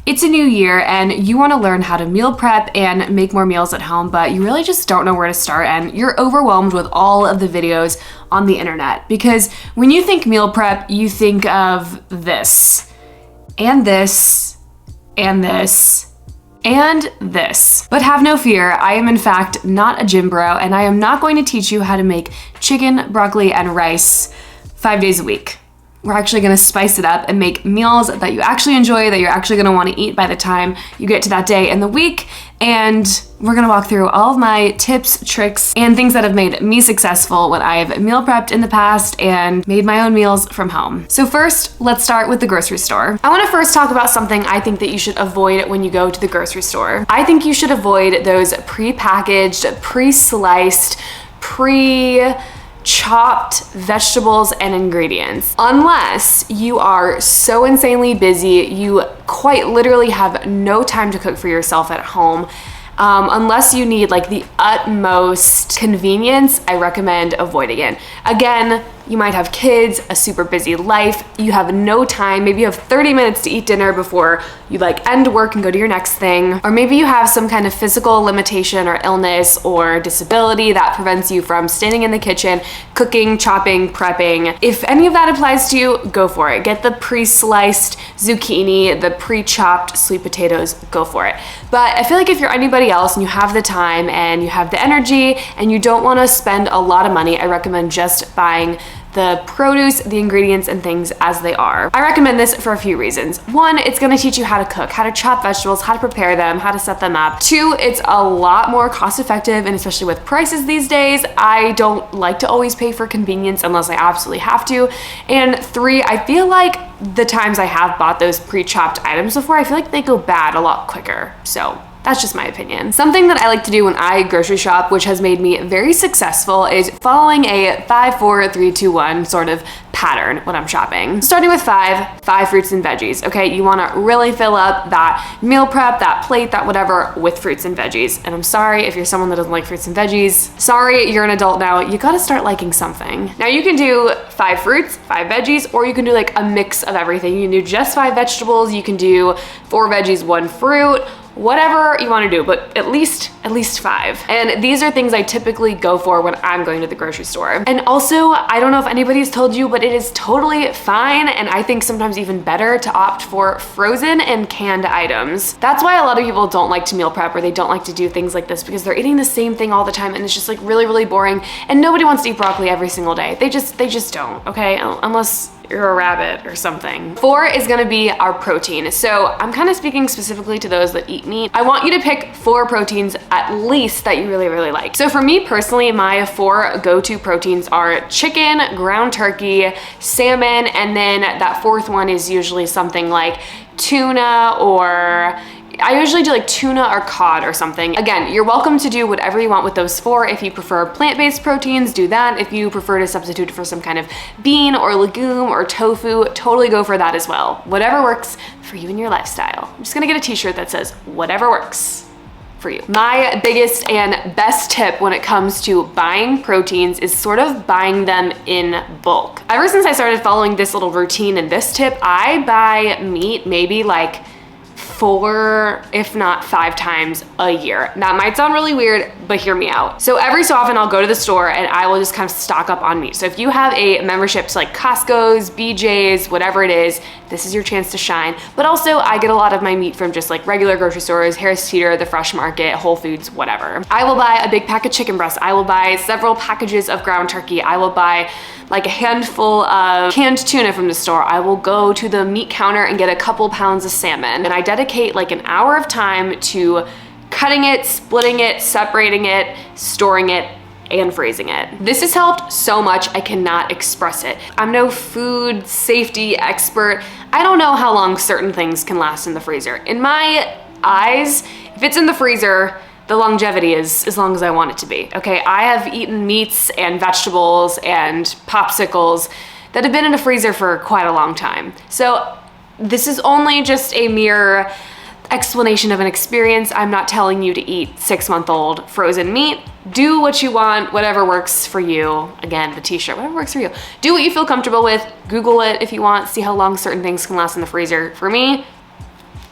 It's a new year and you want to learn how to meal prep and make more meals at home, but you really just don't know where to start and you're overwhelmed with all of the videos on the internet. Because when you think meal prep, you think of this, and this, and this, and this. But have no fear, I am in fact not a gym bro, and I am not going to teach you how to make chicken, broccoli, and rice 5 days a week. We're actually gonna spice it up and make meals that you actually enjoy, that you're actually gonna wanna eat by the time you get to that day in the week. And we're gonna walk through all of my tips, tricks, and things that have made me successful when I've meal prepped in the past and made my own meals from home. So first, let's start with the grocery store. I wanna first talk about something I think that you should avoid when you go to the grocery store. I think you should avoid those pre-packaged, pre-sliced, chopped vegetables and ingredients. Unless you are so insanely busy, you quite literally have no time to cook for yourself at home. Unless you need like the utmost convenience, I recommend avoiding it. Again, you might have kids, a super busy life, you have no time, maybe you have 30 minutes to eat dinner before you like end work and go to your next thing. Or maybe you have some kind of physical limitation or illness or disability that prevents you from standing in the kitchen, cooking, chopping, prepping. If any of that applies to you, go for it. Get the pre-sliced zucchini, the pre-chopped sweet potatoes, go for it. But I feel like if you're anybody else and you have the time and you have the energy and you don't want to spend a lot of money, I recommend just buying the produce, the ingredients, and things as they are. I recommend this for a few reasons. One, it's gonna teach you how to cook, how to chop vegetables, how to prepare them, how to set them up. Two, it's a lot more cost effective, and especially with prices these days, I don't like to always pay for convenience unless I absolutely have to. And three, I feel like the times I have bought those pre-chopped items before, I feel like they go bad a lot quicker. So that's just my opinion. Something that I like to do when I grocery shop, which has made me very successful, is following a 5, 4, 3, 2, 1 sort of pattern when I'm shopping. Starting with five fruits and veggies, okay? You wanna really fill up that meal prep, that plate, that whatever, with fruits and veggies. And I'm sorry if you're someone that doesn't like fruits and veggies. Sorry, you're an adult now. You gotta start liking something. Now you can do 5 fruits, 5 veggies, or you can do like a mix of everything. You can do just 5 vegetables, you can do 4 veggies, 1 fruit, whatever you want to do, but at least 5. And these are things I typically go for when I'm going to the grocery store. And also, I don't know if anybody's told you, but it is totally fine, and I think sometimes even better, to opt for frozen and canned items. That's why a lot of people don't like to meal prep, or they don't like to do things like this, because they're eating the same thing all the time and it's just like really, really boring, and nobody wants to eat broccoli every single day. They just don't, okay? Unless you're a rabbit or something. 4 is gonna be our protein. So I'm kind of speaking specifically to those that eat meat. I want you to pick 4 proteins at least that you really, really like. So for me personally, my 4 go-to proteins are chicken, ground turkey, salmon, and then that 4th one is usually something like tuna, or I usually do like tuna or cod or something. Again, you're welcome to do whatever you want with those 4. If you prefer plant-based proteins, do that. If you prefer to substitute for some kind of bean or legume or tofu, totally go for that as well. Whatever works for you and your lifestyle. I'm just gonna get a t-shirt that says, whatever works for you. My biggest and best tip when it comes to buying proteins is sort of buying them in bulk. Ever since I started following this little routine and this tip, I buy meat maybe like 4, if not 5 times a year. That might sound really weird, but hear me out. So every so often I'll go to the store and I will just kind of stock up on meat. So if you have a membership to like Costco's, BJ's, whatever it is, this is your chance to shine. But also I get a lot of my meat from just like regular grocery stores, Harris Teeter, the Fresh Market, Whole Foods, whatever. I will buy a big pack of chicken breasts. I will buy several packages of ground turkey. I will buy like a handful of canned tuna from the store. I will go to the meat counter and get a couple pounds of salmon. And I dedicate like an hour of time to cutting it, splitting it, separating it, storing it, and freezing it. This has helped so much, I cannot express it. I'm no food safety expert. I don't know how long certain things can last in the freezer. In my eyes, if it's in the freezer, the longevity is as long as I want it to be, okay? I have eaten meats and vegetables and popsicles that have been in a freezer for quite a long time. So this is only just a mere explanation of an experience. I'm not telling you to eat 6-month-old frozen meat. Do what you want, whatever works for you. Again, the t-shirt, whatever works for you. Do what you feel comfortable with. Google it if you want, see how long certain things can last in the freezer. For me,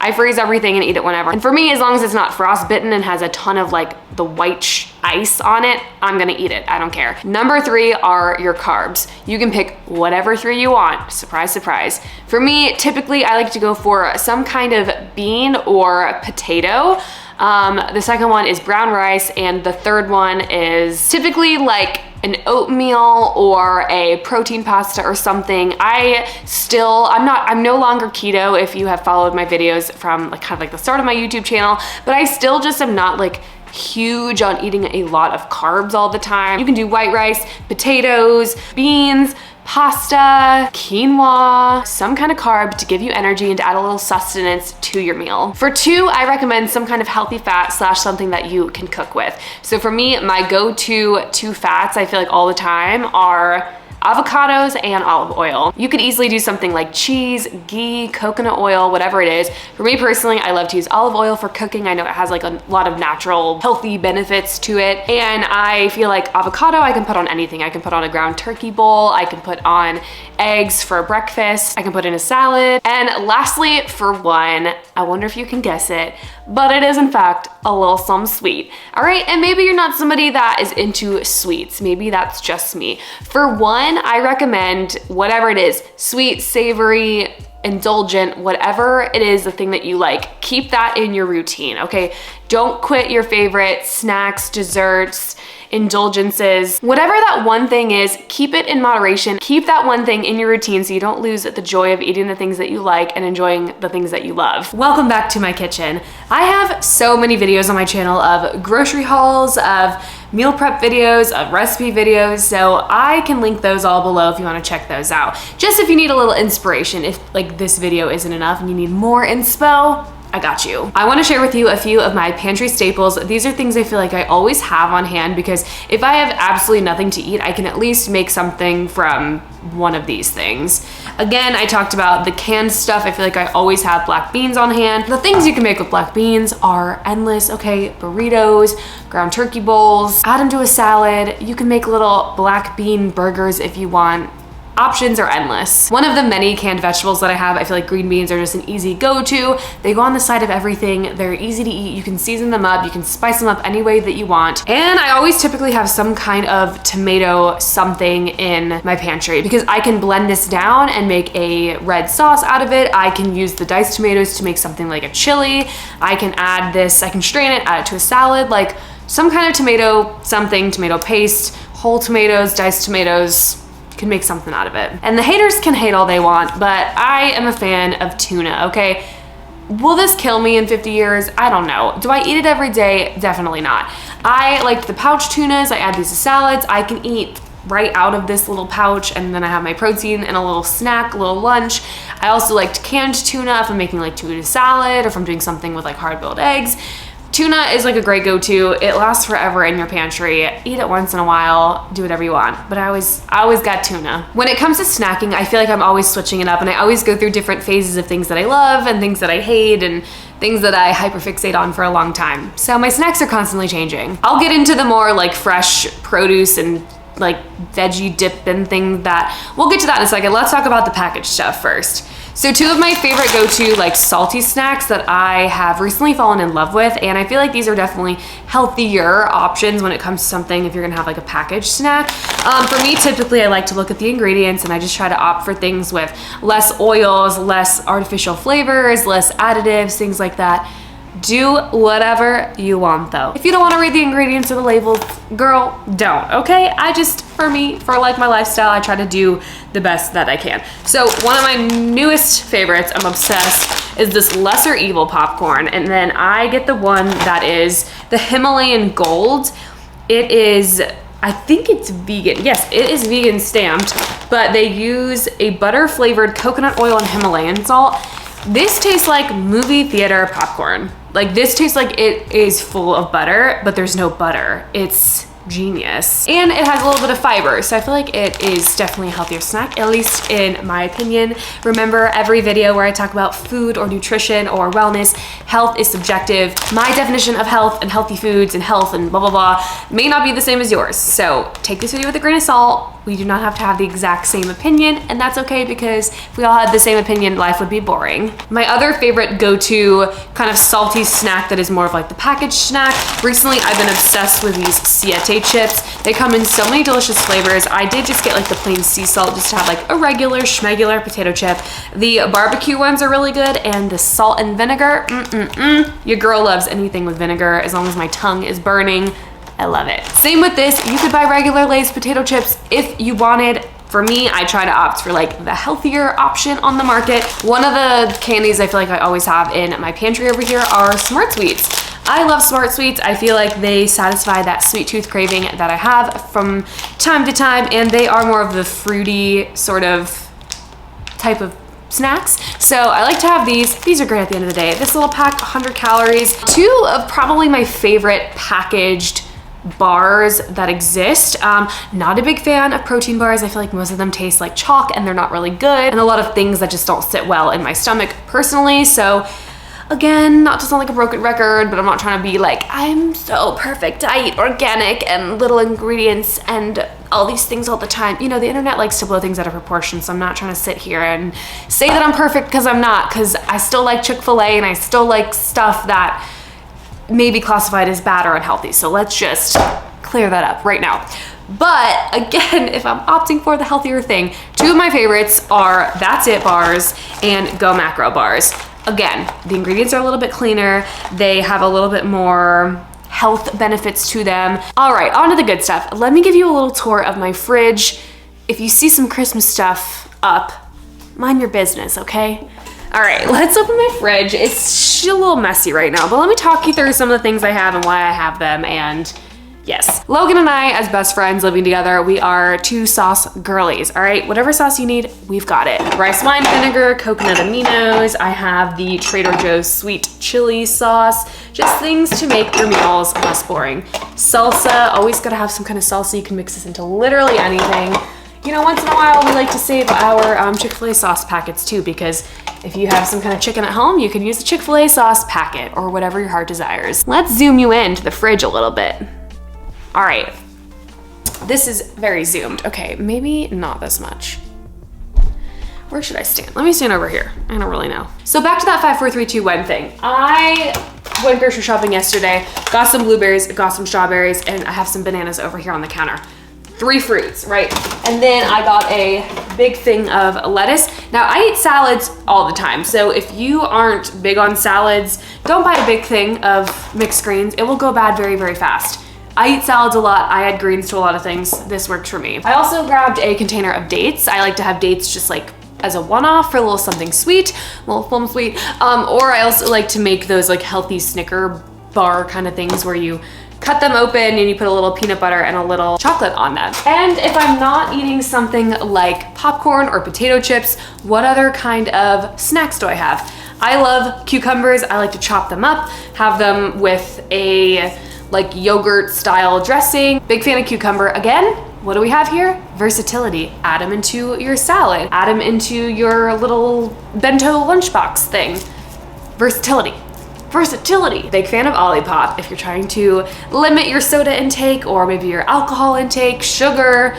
I freeze everything and eat it whenever. And for me, as long as it's not frostbitten and has a ton of like the white ice on it, I'm gonna eat it, I don't care. Number 3 are your carbs. You can pick whatever 3 you want, surprise, surprise. For me, typically I like to go for some kind of bean or potato. The second one is brown rice, and the third one is typically like an oatmeal or a protein pasta or something. I'm no longer keto if you have followed my videos from like kind of like the start of my YouTube channel, but I still just am not like huge on eating a lot of carbs all the time. You can do white rice, potatoes, beans, pasta, quinoa, some kind of carb to give you energy and to add a little sustenance to your meal. For 2, I recommend some kind of healthy fat / something that you can cook with. So for me, my go-to 2 fats I feel like all the time are avocados and olive oil. You could easily do something like cheese, ghee, coconut oil, whatever it is. For me personally, I love to use olive oil for cooking. I know it has like a lot of natural, healthy benefits to it. And I feel like avocado, I can put on anything. I can put on a ground turkey bowl. I can put on eggs for breakfast. I can put in a salad. And lastly, for 1, I wonder if you can guess it, but it is in fact a little some sweet. All right, and maybe you're not somebody that is into sweets. Maybe that's just me. For 1, I recommend whatever it is, sweet, savory, indulgent, whatever it is, the thing that you like, keep that in your routine, okay? Don't quit your favorite snacks, desserts, indulgences, whatever that one thing is, keep it in moderation. Keep that one thing in your routine so you don't lose the joy of eating the things that you like and enjoying the things that you love. Welcome back to my kitchen. I have so many videos on my channel of grocery hauls, of meal prep videos, of recipe videos, so I can link those all below if you want to check those out. Just if you need a little inspiration, if like this video isn't enough and you need more inspo, I got you. I want to share with you a few of my pantry staples. These are things I feel like I always have on hand because if I have absolutely nothing to eat, I can at least make something from one of these things. Again, I talked about the canned stuff. I feel like I always have black beans on hand. The things you can make with black beans are endless, okay? Burritos, ground turkey bowls, add them to a salad. You can make little black bean burgers if you want. Options are endless. One of the many canned vegetables that I have, I feel like green beans are just an easy go-to. They go on the side of everything. They're easy to eat. You can season them up. You can spice them up any way that you want. And I always typically have some kind of tomato something in my pantry because I can blend this down and make a red sauce out of it. I can use the diced tomatoes to make something like a chili. I can add this, I can strain it, add it to a salad, like some kind of tomato something, tomato paste, whole tomatoes, diced tomatoes, can make something out of it. And the haters can hate all they want, but I am a fan of tuna, okay? Will this kill me in 50 years? I don't know. Do I eat it every day? Definitely not. I like the pouch tunas. I add these to salads. I can eat right out of this little pouch, and then I have my protein and a little snack, a little lunch. I also liked canned tuna if I'm making like tuna salad or if I'm doing something with like hard-boiled eggs. Tuna is like a great go-to. It lasts forever in your pantry. Eat it once in a while, do whatever you want. But I always got tuna. When it comes to snacking, I feel like I'm always switching it up, and I always go through different phases of things that I love and things that I hate and things that I hyperfixate on for a long time. So my snacks are constantly changing. I'll get into the more like fresh produce and like veggie dip and things that, we'll get to that in a second. Let's talk about the packaged stuff first. So 2 of my favorite go-to like salty snacks that I have recently fallen in love with, and I feel like these are definitely healthier options when it comes to something if you're gonna have like a packaged snack. For me, typically I like to look at the ingredients and I just try to opt for things with less oils, less artificial flavors, less additives, things like that. Do whatever you want though. If you don't want to read the ingredients or the labels, girl, don't, okay? For me, for like my lifestyle, I try to do the best that I can. So one of my newest favorites, I'm obsessed, is this Lesser Evil popcorn. And then I get the one that is the Himalayan Gold. It is, I think it's vegan. Yes, it is vegan stamped, but they use a butter flavored coconut oil and Himalayan salt. This tastes like movie theater popcorn. Like this tastes like it is full of butter, but there's no butter. It's genius. And it has a little bit of fiber, so I feel like it is definitely a healthier snack, at least in my opinion. Remember, every video where I talk about food or nutrition or wellness, health is subjective. My definition of health and healthy foods and health and blah, blah, blah may not be the same as yours. So take this video with a grain of salt. We do not have to have the exact same opinion, and that's okay, because if we all had the same opinion, life would be boring. My other favorite go-to kind of salty snack that is more of like the packaged snack. Recently, I've been obsessed with these siete chips. They come in so many delicious flavors. I did just get like the plain sea salt just to have like a regular schmegular potato chip. The barbecue ones are really good, and the salt and vinegar, Your girl loves anything with vinegar as long as my tongue is burning. I love it. Same with this. You could buy regular Lay's potato chips if you wanted. For me, I try to opt for like the healthier option on the market. One of the candies I feel like I always have in my pantry over here are Smart Sweets. I love Smart Sweets. I feel like they satisfy that sweet tooth craving that I have from time to time, and they are more of the fruity sort of type of snacks. So I like to have these. These are great at the end of the day. This little pack, 100 calories. Two of probably my favorite packaged bars that exist. Not a big fan of protein bars. I feel like most of them taste like chalk and they're not really good, and a lot of things that just don't sit well in my stomach personally. So again, not to sound like a broken record, but I'm not trying to be like, I'm so perfect, I eat organic and little ingredients and all these things all the time. You know, the internet likes to blow things out of proportion, so I'm not trying to sit here and say that I'm perfect, because I'm not, because I still like Chick-fil-A and I still like stuff that may be classified as bad or unhealthy. So let's just clear that up right now. But again, if I'm opting for the healthier thing, two of my favorites are That's It bars and Go Macro bars. Again, the ingredients are a little bit cleaner. They have a little bit more health benefits to them. All right, on to the good stuff. Let me give you a little tour of my fridge. If you see some Christmas stuff up, mind your business, okay? All right, let's open my fridge. It's a little messy right now, but let me talk you through some of the things I have and why I have them. And yes, Logan and I, as best friends living together, we are two sauce girlies, all right? Whatever sauce you need, we've got it. Rice wine vinegar, coconut aminos. I have the Trader Joe's sweet chili sauce, just things to make your meals less boring. Salsa, always gotta have some kind of salsa. You can mix this into literally anything. You know, once in a while, we like to save our Chick-fil-A sauce packets too, because if you have some kind of chicken at home, you can use the Chick-fil-A sauce packet or whatever your heart desires. Let's zoom you into the fridge a little bit. All right, this is very zoomed. Okay, maybe not this much. Where should I stand? Let me stand over here. I don't really know. So back to that 5, 4, 3, 2, 1 thing. I went grocery shopping yesterday, got some blueberries, got some strawberries, and I have some bananas over here on the counter. 3 fruits, right? And then I got a big thing of lettuce. Now I eat salads all the time, so if you aren't big on salads, don't buy a big thing of mixed greens. It will go bad very, very fast. I eat salads a lot. I add greens to a lot of things. This works for me. I also grabbed a container of dates. I like to have dates just like as a one-off for a little something sweet, a little plum sweet. Or I also like to make those like healthy Snicker bar kind of things where you cut them open and you put a little peanut butter and a little chocolate on them. And if I'm not eating something like popcorn or potato chips, what other kind of snacks do I have? I love cucumbers. I like to chop them up, have them with a like yogurt style dressing. Big fan of cucumber. Again, what do we have here? Versatility. Add them into your salad. Add them into your little bento lunchbox thing. Versatility. Versatility. Big fan of Olipop if you're trying to limit your soda intake or maybe your alcohol intake, sugar.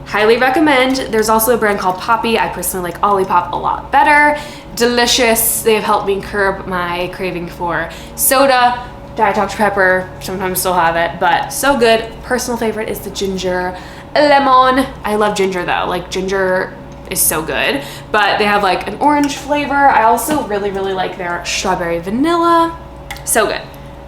Highly recommend. There's also a brand called Poppy. I personally like Olipop a lot better. Delicious. They have helped me curb my craving for soda. Diet Dr. Pepper, sometimes still have it, but so good. Personal favorite is the ginger lemon. I love ginger though, like ginger is so good, but they have like an orange flavor. I also really, really like their strawberry vanilla. So good.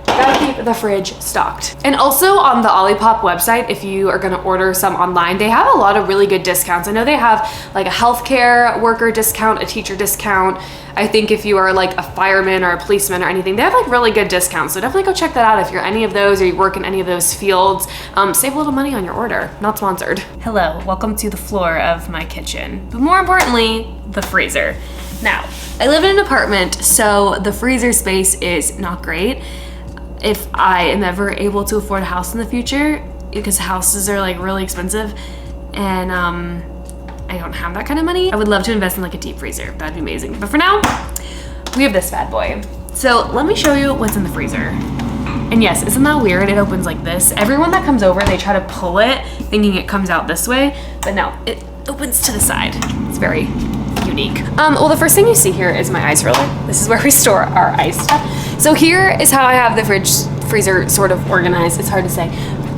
Gotta keep the fridge stocked. And also on the Olipop website, if you are gonna order some online, they have a lot of really good discounts. I know they have like a healthcare worker discount, a teacher discount. I think if you are like a fireman or a policeman or anything, they have like really good discounts. So definitely go check that out if you're any of those or you work in any of those fields. Save a little money on your order. Not sponsored. Hello, welcome to the floor of my kitchen, but more importantly, the freezer. Now, I live in an apartment, so the freezer space is not great. If I am ever able to afford a house in the future, because houses are like really expensive, and I don't have that kind of money. I would love to invest in like a deep freezer. That'd be amazing. But for now, we have this bad boy. So let me show you what's in the freezer. And yes, isn't that weird? It opens like this. Everyone that comes over, they try to pull it thinking it comes out this way, but no, it opens to the side. It's very unique. Well, the first thing you see here is my ice roller. This is where we store our ice stuff. So here is how I have the freezer sort of organized. It's hard to say.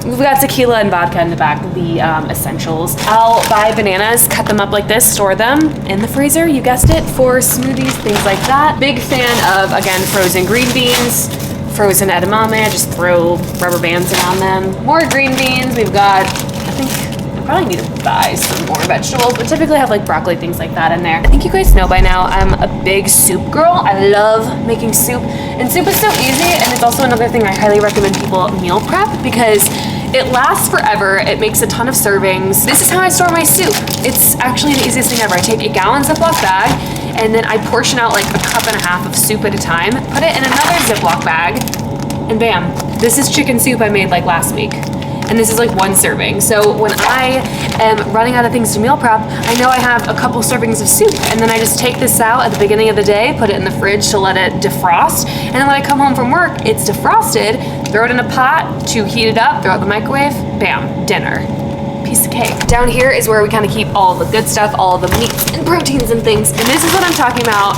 We've got tequila and vodka in the back, the essentials. I'll buy bananas, cut them up like this, store them in the freezer, you guessed it, for smoothies, things like that. Big fan of, again, frozen green beans, frozen edamame. I just throw rubber bands around them. More green beans. We've got, I think, I probably need to buy some more vegetables, but typically I have like broccoli, things like that in there. I think you guys know by now I'm a big soup girl. I love making soup, and soup is so easy, and it's also another thing I highly recommend people meal prep because it lasts forever. It makes a ton of servings. This is how I store my soup. It's actually the easiest thing ever. I take a gallon Ziploc bag, and then I portion out like a cup and a half of soup at a time, put it in another Ziploc bag, and bam, this is chicken soup I made like last week. And this is like one serving. So when I am running out of things to meal prep, I know I have a couple servings of soup, and then I just take this out at the beginning of the day, put it in the fridge to let it defrost, and then when I come home from work, it's defrosted, throw it in a pot to heat it up, throw it in the microwave, bam, dinner. Piece of cake. Down here is where we kind of keep all the good stuff, all the meats and proteins and things, and this is what I'm talking about.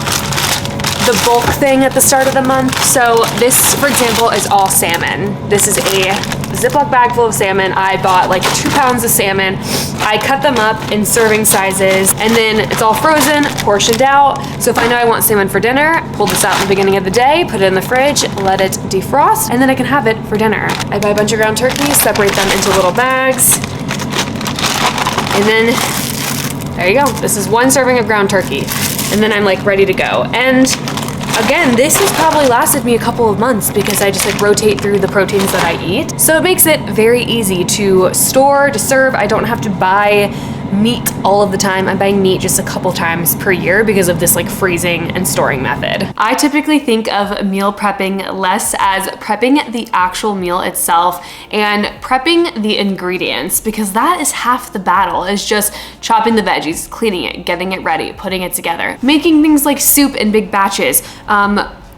The bulk thing at the start of the month. So this, for example, is all salmon. This is a Ziploc bag full of salmon. I bought like 2 pounds of salmon. I cut them up in serving sizes, and then it's all frozen, portioned out. So if I know I want salmon for dinner, pull this out in the beginning of the day, put it in the fridge, let it defrost, and then I can have it for dinner. I buy a bunch of ground turkeys, separate them into little bags, and then there you go. This is one serving of ground turkey, and then I'm like ready to go. And again, this has probably lasted me a couple of months because I just like rotate through the proteins that I eat. So it makes it very easy to store, to serve. I don't have to buy meat all of the time. I'm buying meat just a couple times per year because of this like freezing and storing method. I typically think of meal prepping less as prepping the actual meal itself and prepping the ingredients, because that is half the battle, is just chopping the veggies, cleaning it, getting it ready, putting it together, making things like soup in big batches,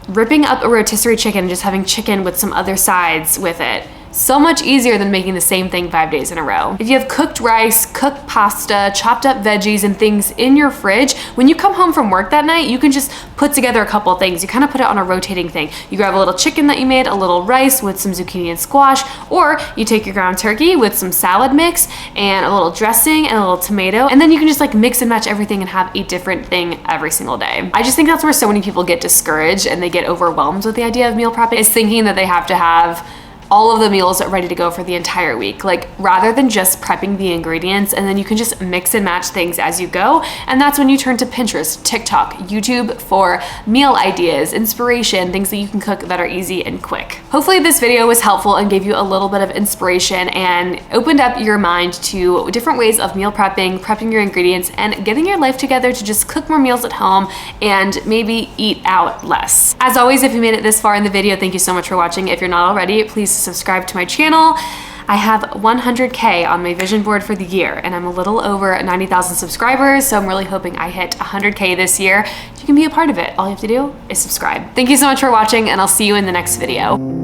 ripping up a rotisserie chicken and just having chicken with some other sides with it. So much easier than making the same thing 5 days in a row. If you have cooked rice, cooked pasta, chopped up veggies and things in your fridge, when you come home from work that night, you can just put together a couple of things. You kind of put it on a rotating thing. You grab a little chicken that you made, a little rice with some zucchini and squash, or you take your ground turkey with some salad mix and a little dressing and a little tomato, and then you can just like mix and match everything and have a different thing every single day. I just think that's where so many people get discouraged and they get overwhelmed with the idea of meal prepping, is thinking that they have to have all of the meals ready to go for the entire week. Like, rather than just prepping the ingredients, and then you can just mix and match things as you go. And that's when you turn to Pinterest, TikTok, YouTube for meal ideas, inspiration, things that you can cook that are easy and quick. Hopefully this video was helpful and gave you a little bit of inspiration and opened up your mind to different ways of meal prepping your ingredients, and getting your life together to just cook more meals at home and maybe eat out less. As always, if you made it this far in the video, thank you so much for watching. If you're not already, please subscribe to my channel. I have 100K on my vision board for the year, and I'm a little over 90,000 subscribers, so I'm really hoping I hit 100K this year. You can be a part of it. All you have to do is subscribe. Thank you so much for watching, and I'll see you in the next video.